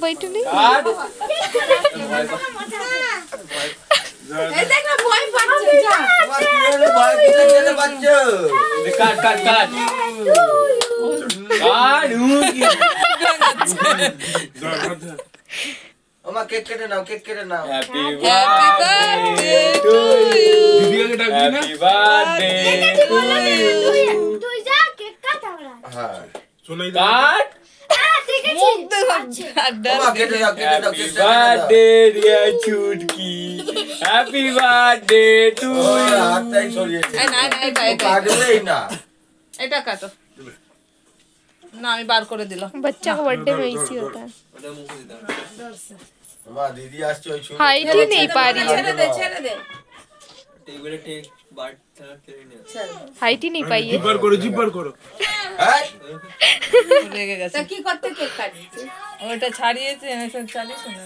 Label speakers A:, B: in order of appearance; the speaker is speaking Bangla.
A: बैठूली
B: এই দেখ না ভয় পাচ্ছে যা
C: আমার কিরে ভয় কিরে গেলে বাচ্চা
D: কাট কাট কাট কাট
C: ওমা কেক কেটে নাও
D: হ্যাপি বার্থডে টু ইউ
E: দিদিকে ডাকবি না
D: হ্যাপি বার্থডে টু ইউ
F: তুই যা কেক কাট আমরা
C: হ্যাঁ
E: শোনাই
D: কাট
F: ঠিক
A: মুখ
F: আছে
A: দেখাচ্ছে
C: ওমা কেটে দাও
D: happy birthday dear Chutki happy birthday to
C: ওই
D: ইউ
C: হাতটাই সরিয়েছে
A: না না এটা এটা
C: কাটবেই না
A: এটা কাটো না আমি বার করে দিলাম
G: बच्चा का बर्थडे में इसी होता है
C: ওমা দিদি আসছে ওই শুনে
G: हाइट ही नहीं पा रही है
B: ছেড়ে দে
D: টেবিলে টেক বাট তেরে নে
G: हाइट ही नहीं पाई है
E: জিব্বার করো
C: হ্যাঁ
A: রেগে গেছে
B: তা কি করতে কেক কাটছিস
A: ওটা ছাড়িয়েছে এনে চালিয়েছে না